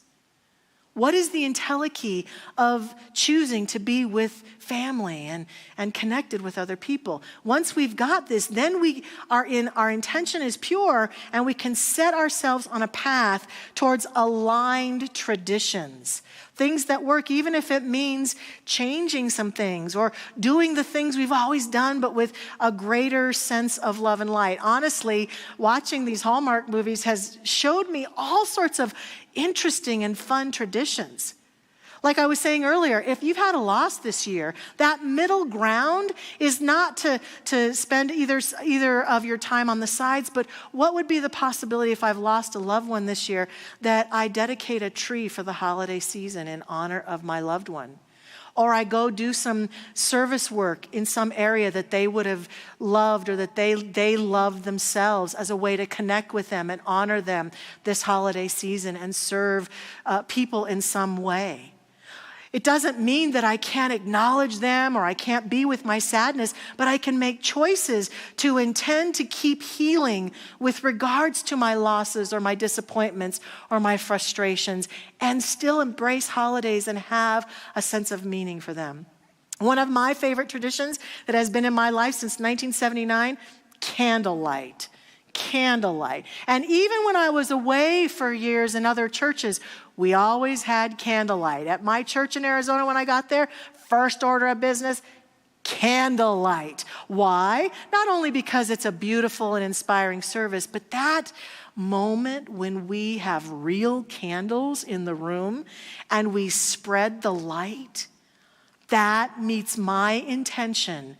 What is the entelechy of choosing to be with family and connected with other people? Once we've got this, then our intention is pure, and we can set ourselves on a path towards aligned traditions. Things that work, even if it means changing some things or doing the things we've always done, but with a greater sense of love and light. Honestly, watching these Hallmark movies has showed me all sorts of interesting and fun traditions. Like I was saying earlier, if you've had a loss this year, that middle ground is not to spend either of your time on the sides, but what would be the possibility if I've lost a loved one this year that I dedicate a tree for the holiday season in honor of my loved one? or I go do some service work in some area that they would have loved or that they loved themselves as a way to connect with them and honor them this holiday season and serve people in some way. It doesn't mean that I can't acknowledge them or I can't be with my sadness, but I can make choices to intend to keep healing with regards to my losses or my disappointments or my frustrations and still embrace holidays and have a sense of meaning for them. One of my favorite traditions that has been in my life since 1979, candlelight. Candlelight. And even when I was away for years in other churches, we always had candlelight. At my church in Arizona when I got there, first order of business, candlelight. Why? Not only because it's a beautiful and inspiring service, but that moment when we have real candles in the room and we spread the light, that meets my intention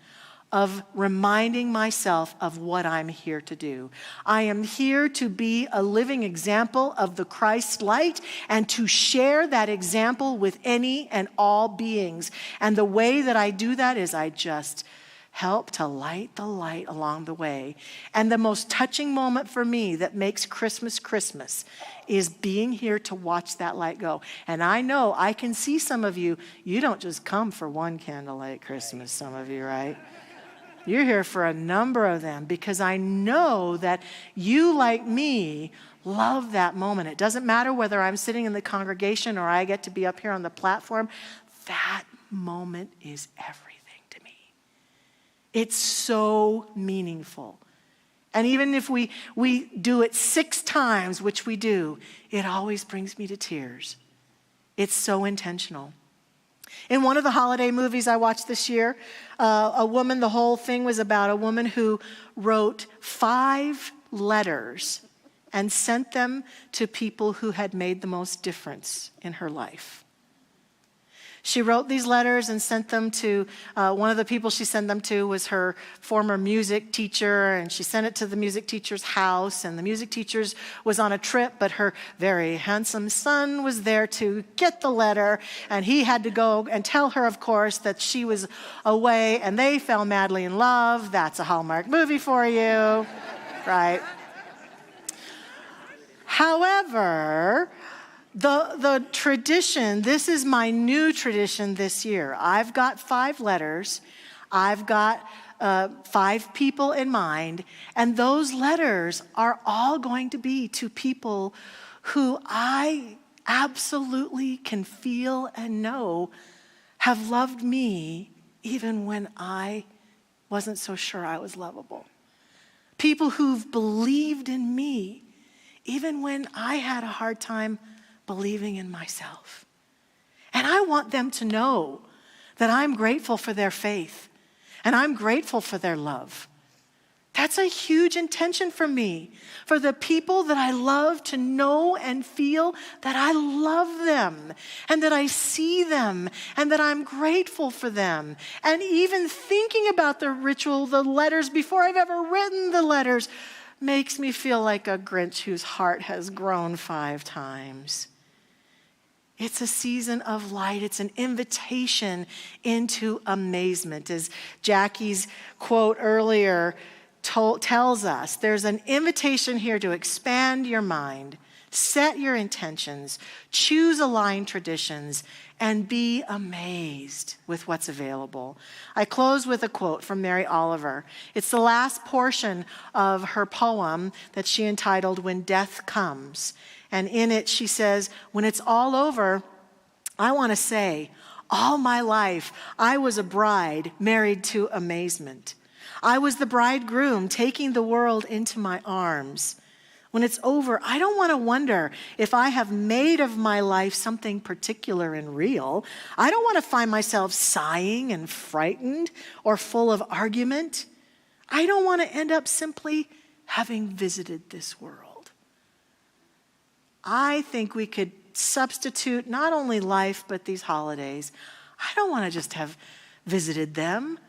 of reminding myself of what I'm here to do. I am here to be a living example of the Christ light and to share that example with any and all beings. And the way that I do that is I just help to light the light along the way. And the most touching moment for me that makes Christmas Christmas is being here to watch that light go. And I know I can see some of you, you don't just come for one candlelight Christmas, some of you, right? You're here for a number of them because I know that you, like me, love that moment. It doesn't matter whether I'm sitting in the congregation or I get to be up here on the platform. That moment is everything to me. It's so meaningful. And even if we do it 6 times, which we do, it always brings me to tears. It's so intentional. In one of the holiday movies I watched this year, the whole thing was about a woman who wrote 5 letters and sent them to people who had made the most difference in her life. She wrote these letters and sent them to, one of the people she sent them to was her former music teacher, and she sent it to the music teacher's house, and the music teacher was on a trip, but her very handsome son was there to get the letter, and he had to go and tell her, of course, that she was away, and they fell madly in love. That's a Hallmark movie for you, right? However, the tradition, this is my new tradition this year. I've got 5 letters. I've got 5 people in mind. And those letters are all going to be to people who I absolutely can feel and know have loved me even when I wasn't so sure I was lovable. People who've believed in me even when I had a hard time believing in myself. And I want them to know that I'm grateful for their faith and I'm grateful for their love. That's a huge intention for me, for the people that I love to know and feel that I love them and that I see them and that I'm grateful for them. And even thinking about the ritual, the letters, before I've ever written the letters, makes me feel like a Grinch whose heart has grown 5 times. It's a season of light. It's an invitation into amazement. As Jackie's quote earlier tells us, there's an invitation here to expand your mind, set your intentions, choose aligned traditions, and be amazed with what's available. I close with a quote from Mary Oliver. It's the last portion of her poem that she entitled When Death Comes. And in it, she says, when it's all over, I want to say, all my life, I was a bride married to amazement. I was the bridegroom taking the world into my arms. When it's over, I don't want to wonder if I have made of my life something particular and real. I don't want to find myself sighing and frightened or full of argument. I don't want to end up simply having visited this world. I think we could substitute not only life, but these holidays. I don't want to just have visited them.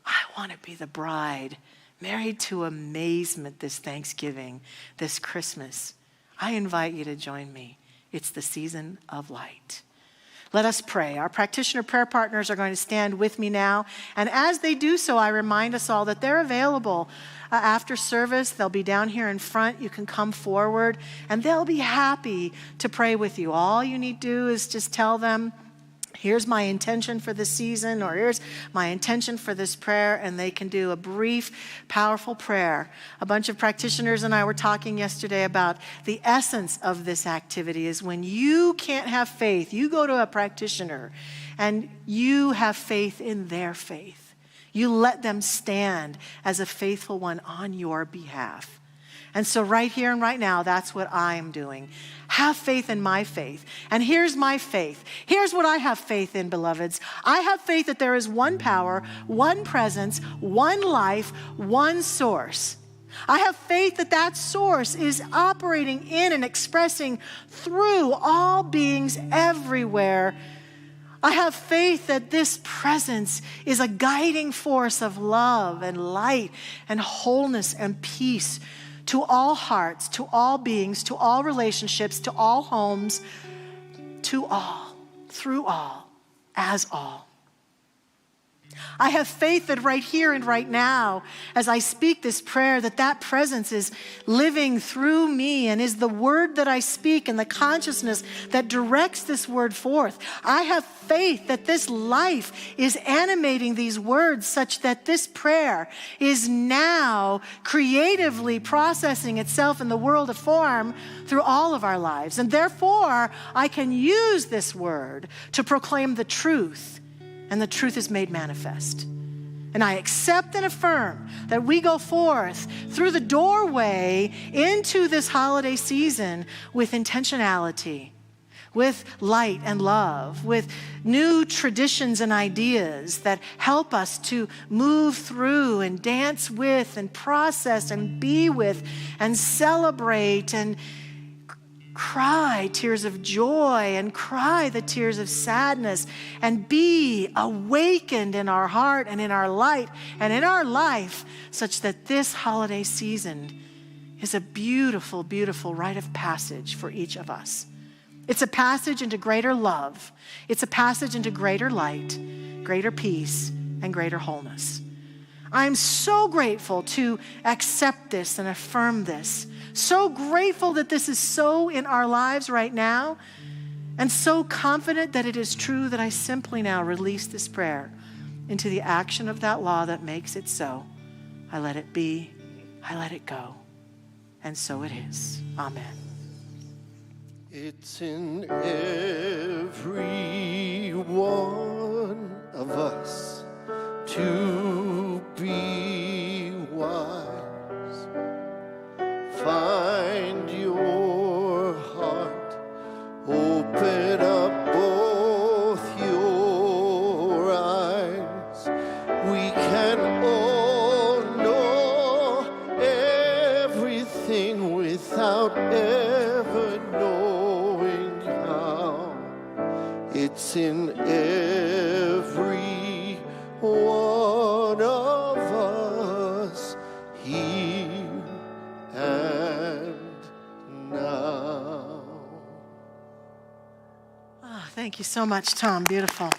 I want to be the bride, married to amazement this Thanksgiving, this Christmas. I invite you to join me. It's the season of light. Let us pray. Our practitioner prayer partners are going to stand with me now. And as they do so, I remind us all that they're available after service. They'll be down here in front. You can come forward, and they'll be happy to pray with you. All you need to do is just tell them, here's my intention for this season, or here's my intention for this prayer, and they can do a brief, powerful prayer. A bunch of practitioners and I were talking yesterday about the essence of this activity is when you can't have faith, you go to a practitioner and you have faith in their faith. You let them stand as a faithful one on your behalf. And so right here and right now, that's what I am doing. Have faith in my faith. And here's my faith. Here's what I have faith in, beloveds. I have faith that there is one power, one presence, one life, one source. I have faith that that source is operating in and expressing through all beings everywhere. I have faith that this presence is a guiding force of love and light and wholeness and peace to all hearts, to all beings, to all relationships, to all homes, to all, through all, as all. I have faith that right here and right now, as I speak this prayer, that that presence is living through me and is the word that I speak and the consciousness that directs this word forth. I have faith that this life is animating these words such that this prayer is now creatively processing itself in the world of form through all of our lives. And therefore, I can use this word to proclaim the truth. And the truth is made manifest. And I accept and affirm that we go forth through the doorway into this holiday season with intentionality, with light and love, with new traditions and ideas that help us to move through and dance with and process and be with and celebrate and cry tears of joy and cry the tears of sadness and be awakened in our heart and in our light and in our life such that this holiday season is a beautiful, beautiful rite of passage for each of us. It's a passage into greater love. It's a passage into greater light, greater peace, and greater wholeness. I'm so grateful to accept this and affirm this. So grateful that this is so in our lives right now, and so confident that it is true that I simply now release this prayer into the action of that law that makes it so. I let it be, I let it go, and so it is. Amen. It's in every one of us to be wise. Find your heart, open up both your eyes. We can all know everything without ever knowing how. It's in every one of us here and now. Oh, thank you so much, Tom. Beautiful.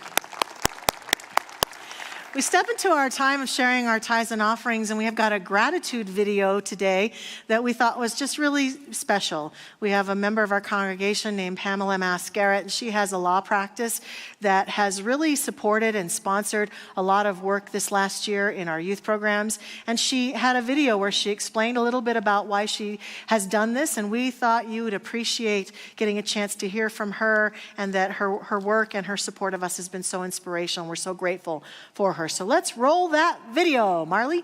We step into our time of sharing our tithes and offerings, and we have got a gratitude video today that we thought was just really special. We have a member of our congregation named Pamela Mascarrett, and she has a law practice that has really supported and sponsored a lot of work this last year in our youth programs. And she had a video where she explained a little bit about why she has done this, and we thought you would appreciate getting a chance to hear from her, and that her work and her support of us has been so inspirational. We're so grateful for her. So let's roll that video, Marley.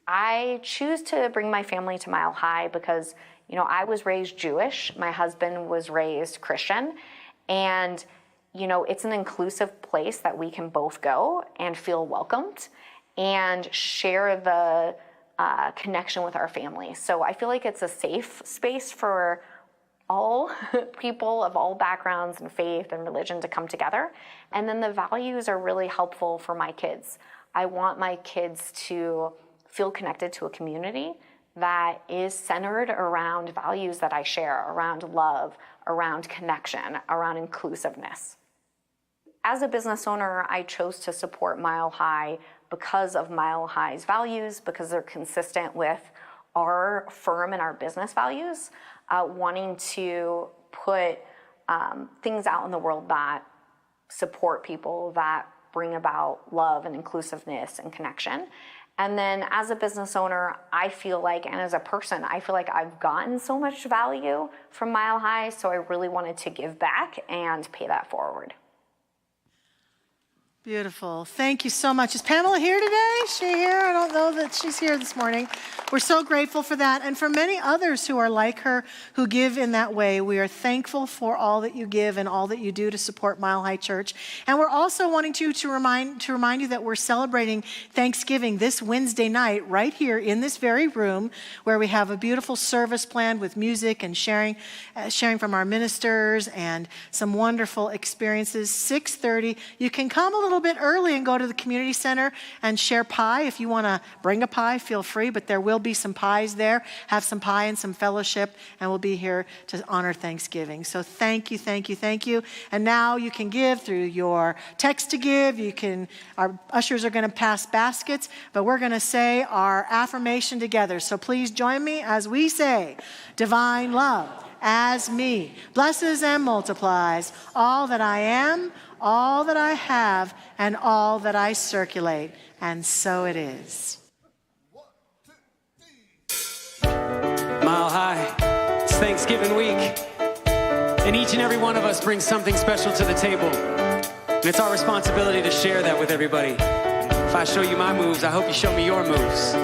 I choose to bring my family to Mile High because, I was raised Jewish. My husband was raised Christian. And, it's an inclusive place that we can both go and feel welcomed and share the connection with our family. So I feel like it's a safe space for all people of all backgrounds and faith and religion to come together. And then the values are really helpful for my kids. I want my kids to feel connected to a community that is centered around values that I share, around love, around connection, around inclusiveness. As a business owner, I chose to support Mile High because of Mile High's values, because they're consistent with our firm and our business values, wanting to put things out in the world that support people, that bring about love and inclusiveness and connection. And then as a business owner, I feel like, and as a person, I feel like I've gotten so much value from Mile High, so I really wanted to give back and pay that forward. Beautiful. Thank you so much. Is Pamela here today? Is she here? I don't know that she's here this morning. We're so grateful for that. And for many others who are like her, who give in that way, we are thankful for all that you give and all that you do to support Mile High Church. And we're also wanting to remind you that we're celebrating Thanksgiving this Wednesday night right here in this very room, where we have a beautiful service planned with music and sharing from our ministers and some wonderful experiences. 6:30. You can come a little bit early and go to the community center and share pie. If you want to bring a pie, feel free, but there will be some pies there. Have some pie and some fellowship, and we'll be here to honor Thanksgiving. So thank you, thank you, thank you. And now you can give through your text to give. Our ushers are going to pass baskets, but we're going to say our affirmation together. So please join me as we say, divine love as me blesses and multiplies all that I am, all that I have, and all that I circulate. And so it is. Mile High, it's Thanksgiving week, and each and every one of us brings something special to the table. And it's our responsibility to share that with everybody. If I show you my moves, I hope you show me your moves.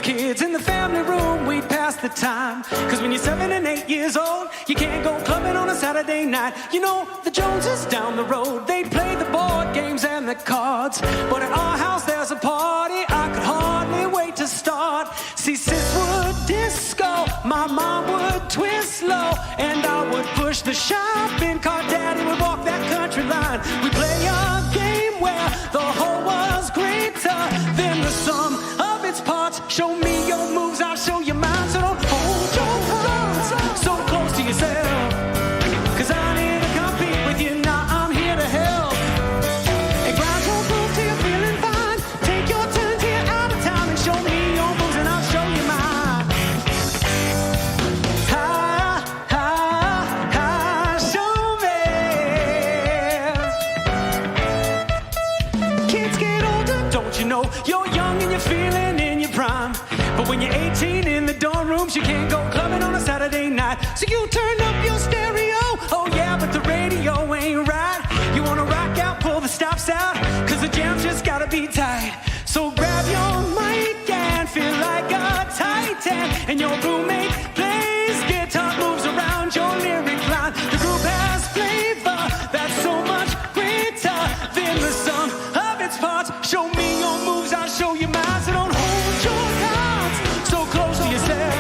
Kids in the family room, we'd pass the time. Cause when you're 7 and 8 years old, you can't go clubbing on a Saturday night. You know, the Joneses down the road, they play the board games and the cards. But at our house there's a party I could hardly wait to start. See, sis would disco, my mom would twist slow, and I would push the shopping cart, daddy would walk that country line. We play a game where the whole was greater than the sum of its parts. Show me your moves, I'll show you mine. So don't hold your cards so close to yourself, cause I'm here to compete with you, now I'm here to help. And grind your groove till you're feeling fine. Take your turn till you're out of time, and show me your moves and I'll show you mine. Show me. Kids get older, don't you know? You're young and you're feeling in your prime. But when you're 18 in the dorm rooms, you can't go clubbing on a Saturday night. So you turn up your stereo, oh yeah, but the radio ain't right. You wanna rock out, pull the stops out, cause the jam's just gotta be tight. So grab your mic and feel like a titan, and your roommate plays guitar, moves around your lyric line. The group has flavor that's so much greater than the sum of its parts. Show me your moves, I'll show you mine. So don't hold your cards so close to yourself,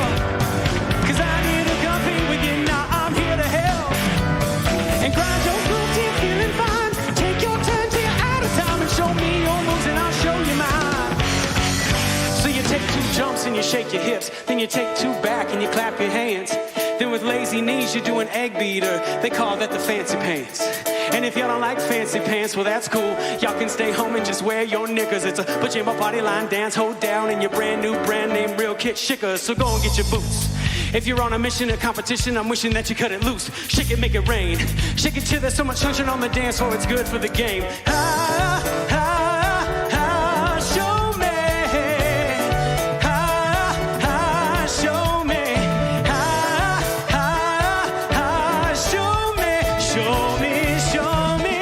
cause I'm here to compete with you, now I'm here to help. And grind your groove till you're feeling fine. Take your turn till you're out of time, and show me your moves and I'll show you mine. So you take 2 jumps and you shake your hips, then you take 2 back and you clap your hands. Then with lazy knees you do an egg beater, they call that the fancy pants. And if y'all don't like fancy pants, well that's cool. Y'all can stay home and just wear your knickers. It's a pajama party line dance, hold down in your brand new brand name Real Kit Shickers. So go and get your boots. If you're on a mission or competition, I'm wishing that you cut it loose. Shake it, make it rain. Shake it till there's so much sunshine on the dance floor, it's good for the game. Show me. Show me. Show me. Show me. Show me.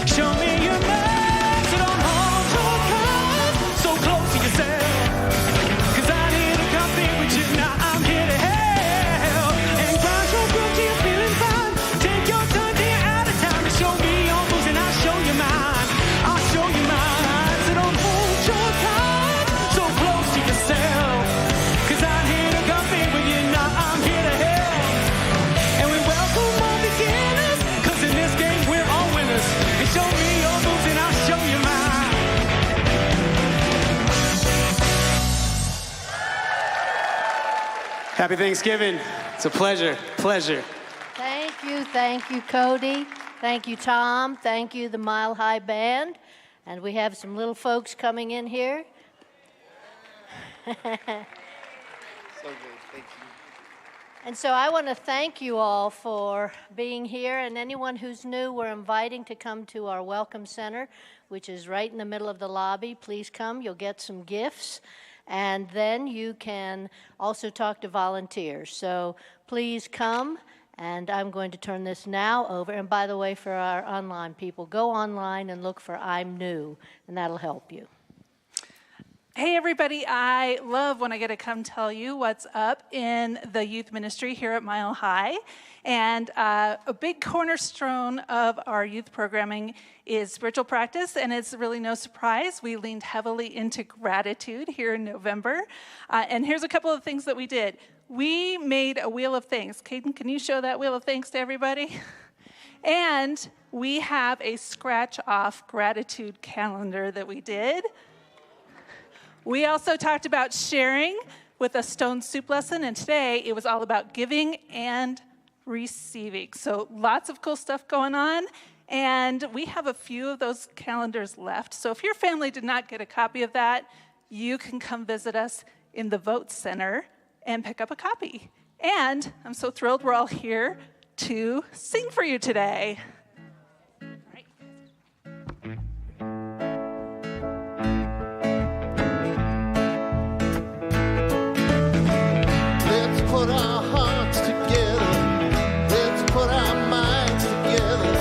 Show me your mind. So don't hold your cards so close to yourself, cause I'm here to compete with you, now I'm here to help. And grind your groove till you're feeling fine. Take your turn till you're out of time, and show me your moves and I'll show you mine. I'll show you mine. Happy Thanksgiving. It's a pleasure. Thank you, Cody. Thank you, Tom. Thank you, the Mile High Band. And we have some little folks coming in here. So good. Thank you. And so I want to thank you all for being here, and anyone who's new, we're inviting to come to our Welcome Center, which is right in the middle of the lobby. Please come. You'll get some gifts, and then you can also talk to volunteers. So please come, and I'm going to turn this now over. And by the way, for our online people, go online and look for I'm New, and that'll help you. Hey everybody, I love when I get to come tell you what's up in the youth ministry here at Mile High. And a big cornerstone of our youth programming is spiritual practice, and it's really no surprise. We leaned heavily into gratitude here in November. And here's a couple of things that we did. We made a wheel of thanks. Caden, can you show that wheel of thanks to everybody? And we have a scratch-off gratitude calendar that we did. We also talked about sharing with a stone soup lesson, and today it was all about giving and receiving. So lots of cool stuff going on, and we have a few of those calendars left. So if your family did not get a copy of that, you can come visit us in the Vote Center and pick up a copy. And I'm so thrilled we're all here to sing for you today. Put our hearts together. Let's put our minds together.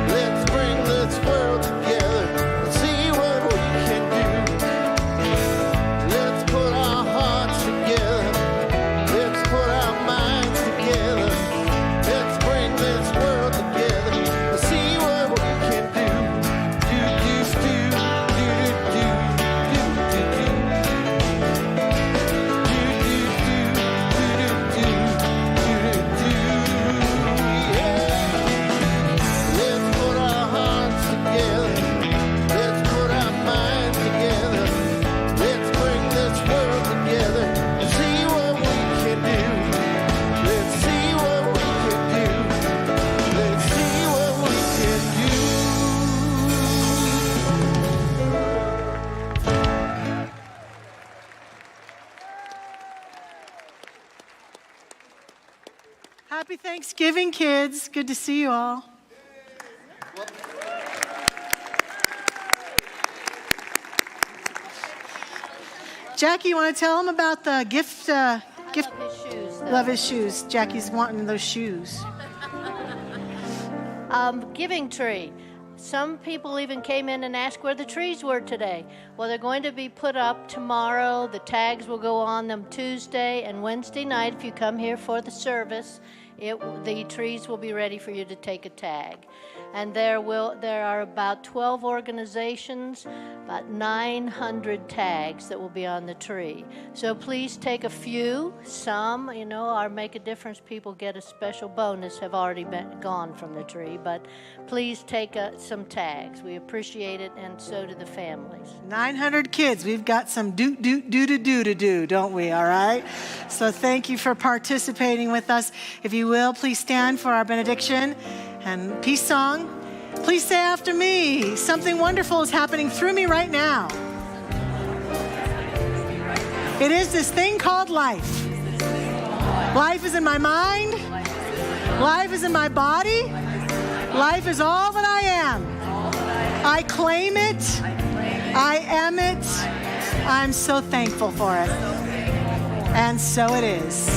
Let's bring this world together and see what we can do. Let's put our hearts together. Let's put our minds together. Let's bring this world together and see what we can do. Do, do, do, do, do, do, do, do. Happy Thanksgiving, kids. Good to see you all. Jackie, you want to tell them about the gift? Gift. Love his shoes, though. Love his shoes. Jackie's wanting those shoes. Giving tree. Some people even came in and asked where the trees were today. Well, they're going to be put up tomorrow. The tags will go on them Tuesday and Wednesday night. If you come here for the service, the trees will be ready for you to take a tag. And there are about 12 organizations, about 900 tags that will be on the tree. So please take a few. Some, our Make a Difference people get a special bonus, have already been gone from the tree. But please take some tags. We appreciate it, and so do the families. 900 kids. We've got some do, don't we? All right? So thank you for participating with us. If you will, please stand for our benediction and peace song. Please say after me, something wonderful is happening through me right now. It is this thing called life. Life is in my mind. Life is in my body. Life is all that I am. I claim it. I am it. I'm so thankful for it. And so it is.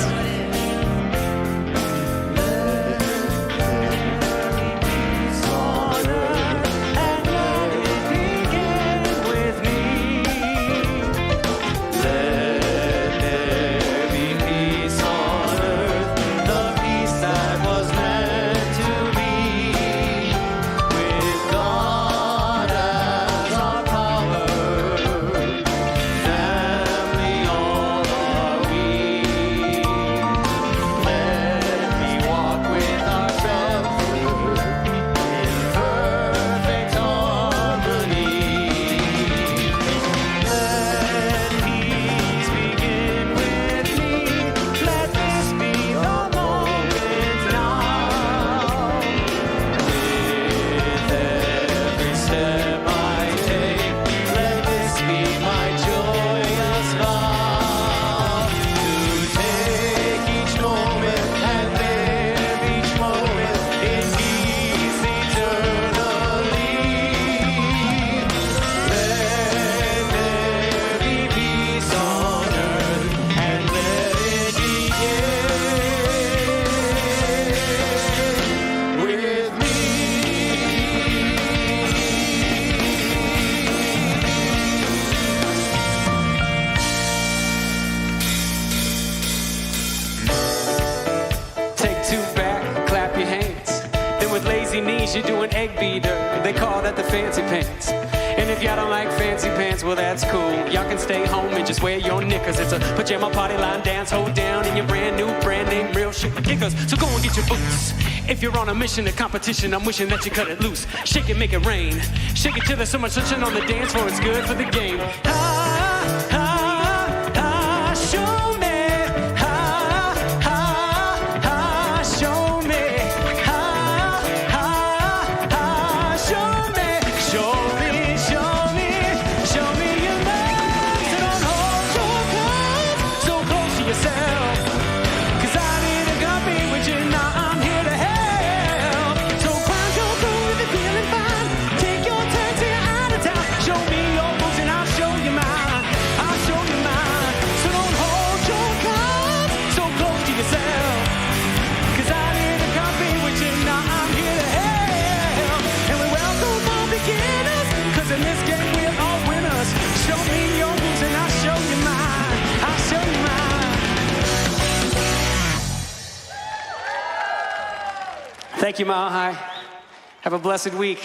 ladies, you're doing egg beater. They call that the fancy pants. And if y'all don't like fancy pants, well, that's cool. Y'all can stay home and just wear your knickers. It's a pajama party line dance, hold down in your brand new, brand name, real shit kickers. So go and get your boots. If you're on a mission, a competition, I'm wishing that you cut it loose. Shake it, make it rain. Shake it till there's so much sunshine on the dance floor, it's good for the game. Show me. Show me. Show me. Show me. Show me. Show me your love. So don't hold your cards so close to yourself. 'Cause I need a company with you, now I'm here to help. So find your groove if you're feeling fine. Take your taxi out of town. Show me your moves and I'll show you mine. I'll show you mine. So don't hold your cards so close to yourself. 'Cause I need a company with you, now I'm here to help. And we welcome all beginners, 'cause in this game we're all winners. Show me your moves and I'll show you mine. I'll show you mine. Thank you, Mile High. Have a blessed week.